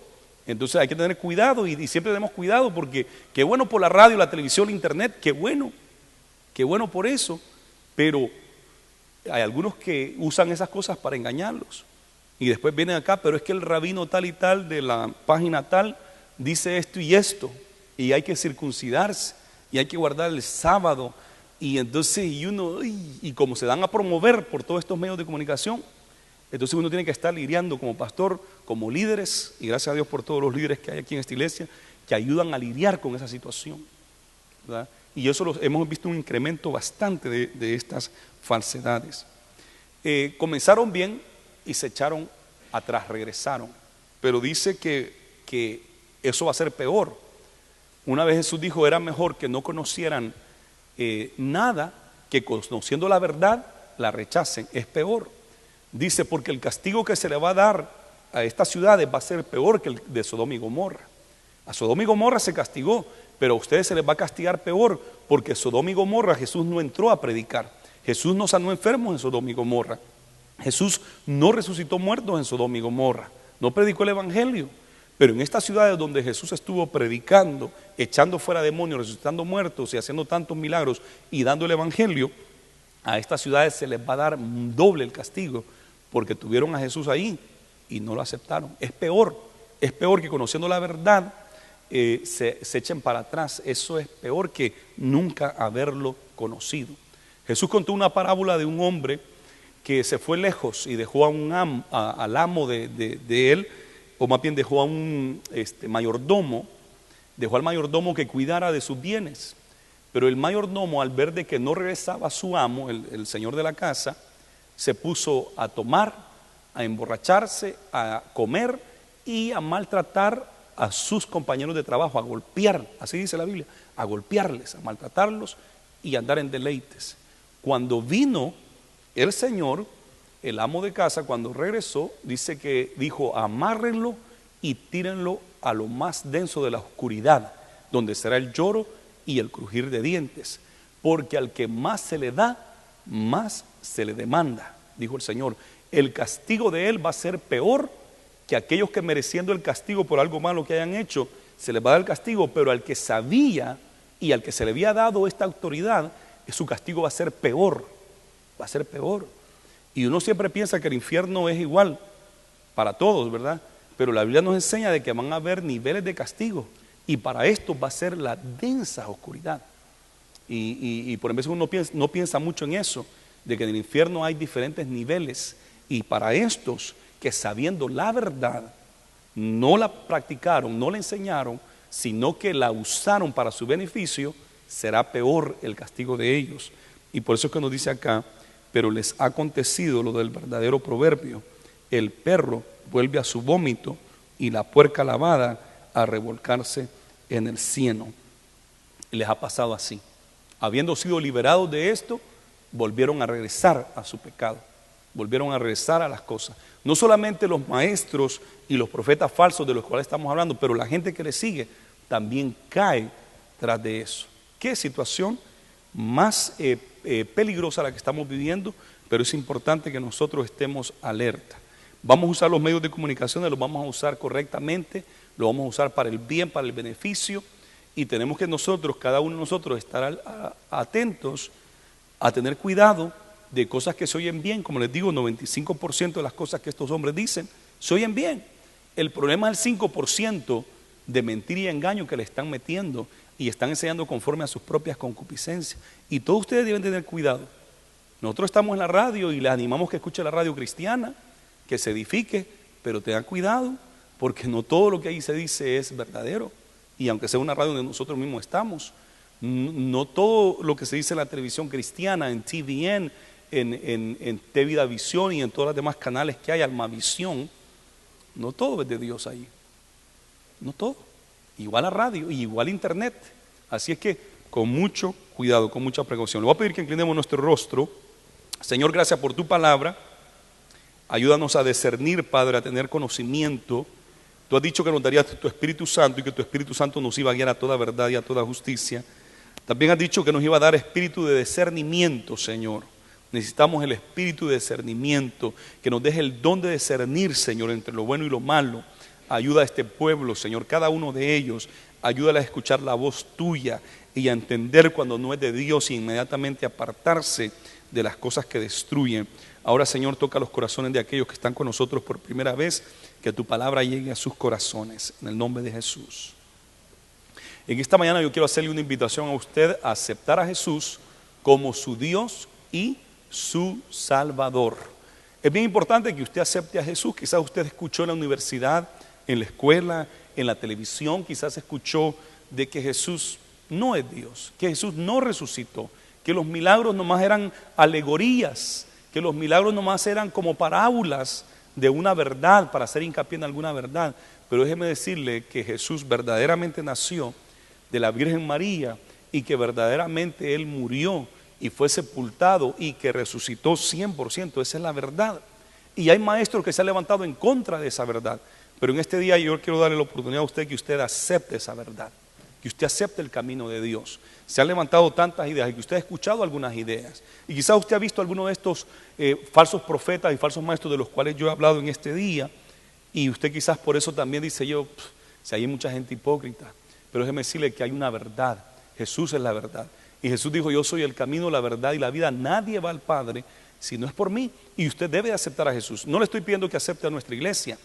Entonces hay que tener cuidado, y siempre tenemos cuidado, porque qué bueno por la radio, la televisión, la internet, qué bueno por eso, pero hay algunos que usan esas cosas para engañarlos, y después vienen acá: pero es que el rabino tal y tal de la página tal dice esto y esto, y hay que circuncidarse, y hay que guardar el sábado, y entonces y como se dan a promover por todos estos medios de comunicación, entonces uno tiene que estar lidiando como pastor, como líderes, y gracias a Dios por todos los líderes que hay aquí en esta iglesia, que ayudan a lidiar con esa situación, ¿verdad? Y eso hemos visto un incremento bastante de estas falsedades. Comenzaron bien y se echaron atrás, regresaron, pero dice que eso va a ser peor. Una vez Jesús dijo: era mejor que no conocieran nada, que conociendo la verdad la rechacen. Es peor. Dice: porque el castigo que se le va a dar a estas ciudades va a ser peor que el de Sodoma y Gomorra. A Sodoma y Gomorra se castigó, pero a ustedes se les va a castigar peor, porque Sodoma y Gomorra Jesús no entró a predicar. Jesús no sanó enfermos en Sodoma y Gomorra. Jesús no resucitó muertos en Sodoma y Gomorra. No predicó el evangelio. Pero en estas ciudades donde Jesús estuvo predicando, echando fuera demonios, resucitando muertos y haciendo tantos milagros y dando el evangelio, a estas ciudades se les va a dar doble el castigo, porque tuvieron a Jesús ahí y no lo aceptaron. Es peor que conociendo la verdad se echen para atrás. Eso es peor que nunca haberlo conocido. Jesús contó una parábola de un hombre que se fue lejos y dejó al amo de él, o más bien dejó a un mayordomo, dejó al mayordomo que cuidara de sus bienes. Pero el mayordomo, al ver de que no regresaba a su amo, el señor de la casa, se puso a tomar, a emborracharse, a comer y a maltratar a sus compañeros de trabajo, a golpear, así dice la Biblia, a golpearles, a maltratarlos y a andar en deleites. Cuando vino el Señor, el amo de casa, cuando regresó, dice que dijo: amárrenlo y tírenlo a lo más denso de la oscuridad, donde será el lloro y el crujir de dientes, porque al que más se le da, más se le demanda, dijo el Señor. El castigo de él va a ser peor que aquellos que, mereciendo el castigo por algo malo que hayan hecho, se les va a dar el castigo, pero al que sabía y al que se le había dado esta autoridad, su castigo va a ser peor, va a ser peor. Y uno siempre piensa que el infierno es igual para todos, ¿verdad? Pero la Biblia nos enseña de que van a haber niveles de castigo, y para esto va a ser la densa oscuridad. Y por veces uno no piensa mucho en eso, de que en el infierno hay diferentes niveles, y para estos que sabiendo la verdad, no la practicaron, no la enseñaron, sino que la usaron para su beneficio, será peor el castigo de ellos. Y por eso es que nos dice acá, pero les ha acontecido lo del verdadero proverbio: el perro vuelve a su vómito y la puerca lavada a revolcarse en el cieno. Y les ha pasado así. Habiendo sido liberados de esto, volvieron a regresar a su pecado, volvieron a regresar a las cosas. No solamente los maestros y los profetas falsos de los cuales estamos hablando, pero la gente que les sigue también cae tras de eso. ¿Qué situación más peligrosa la que estamos viviendo? Pero es importante que nosotros estemos alerta. Vamos a usar los medios de comunicación, los vamos a usar correctamente, lo vamos a usar para el bien, para el beneficio, y tenemos que nosotros, cada uno de nosotros, estar atentos a tener cuidado de cosas que se oyen bien. Como les digo, 95% de las cosas que estos hombres dicen se oyen bien. El problema es el 5% de mentira y engaño que le están metiendo y están enseñando conforme a sus propias concupiscencias. Y todos ustedes deben tener cuidado. Nosotros estamos en la radio y les animamos que escuche la radio cristiana, que se edifique, pero tengan cuidado, porque no todo lo que ahí se dice es verdadero. Y aunque sea una radio donde nosotros mismos estamos, no todo lo que se dice en la televisión cristiana, en TVN, en TV Visión y en todos los demás canales que hay, Almavisión, no todo es de Dios ahí. No todo. Igual a radio y igual a internet. Así es que con mucho cuidado, con mucha precaución. Le voy a pedir que inclinemos nuestro rostro. Señor, gracias por tu palabra. Ayúdanos a discernir, Padre, a tener conocimiento. Tú has dicho que nos darías tu Espíritu Santo y que tu Espíritu Santo nos iba a guiar a toda verdad y a toda justicia. También has dicho que nos iba a dar espíritu de discernimiento, Señor. Necesitamos el espíritu de discernimiento, que nos deje el don de discernir, Señor, entre lo bueno y lo malo. Ayuda a este pueblo, Señor, cada uno de ellos. Ayúdale a escuchar la voz tuya y a entender cuando no es de Dios y inmediatamente apartarse de las cosas que destruyen. Ahora, Señor, toca los corazones de aquellos que están con nosotros por primera vez, que tu palabra llegue a sus corazones, en el nombre de Jesús. En esta mañana yo quiero hacerle una invitación a usted a aceptar a Jesús como su Dios y su Salvador. Es bien importante que usted acepte a Jesús. Quizás usted escuchó en la universidad, en la escuela, en la televisión, quizás escuchó de que Jesús no es Dios, que Jesús no resucitó, que los milagros nomás eran alegorías, que los milagros nomás eran como parábolas de una verdad, para hacer hincapié en alguna verdad. Pero déjeme decirle que Jesús verdaderamente nació de la Virgen María y que verdaderamente Él murió y fue sepultado y que resucitó 100%, esa es la verdad. Y hay maestros que se han levantado en contra de esa verdad, pero en este día yo quiero darle la oportunidad a usted que usted acepte esa verdad, que usted acepte el camino de Dios. Se han levantado tantas ideas y que usted ha escuchado algunas ideas, y quizás usted ha visto alguno de estos falsos profetas y falsos maestros de los cuales yo he hablado en este día, y usted quizás por eso también dice yo, si hay mucha gente hipócrita. Pero déjeme decirle que hay una verdad. Jesús es la verdad. Y Jesús dijo, yo soy el camino, la verdad y la vida. Nadie va al Padre si no es por mí. Y usted debe aceptar a Jesús. No le estoy pidiendo que acepte a nuestra iglesia,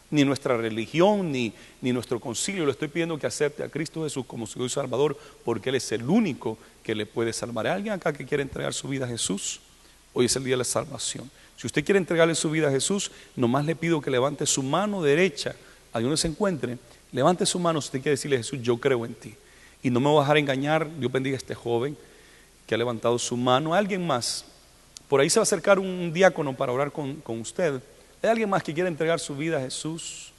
ni nuestra religión, ni nuestro concilio. Le estoy pidiendo que acepte a Cristo Jesús como su Dios y Salvador, porque Él es el único que le puede salvar. ¿Hay alguien acá que quiere entregar su vida a Jesús? Hoy es el día de la salvación. Si usted quiere entregarle su vida a Jesús, nomás le pido que levante su mano derecha, ahí donde se encuentre. Levante su mano si usted quiere decirle a Jesús, yo creo en ti. Y no me voy a dejar engañar. Dios bendiga a este joven que ha levantado su mano. ¿Alguien más? Por ahí se va a acercar un diácono para orar con usted. ¿Hay alguien más que quiera entregar su vida a Jesús?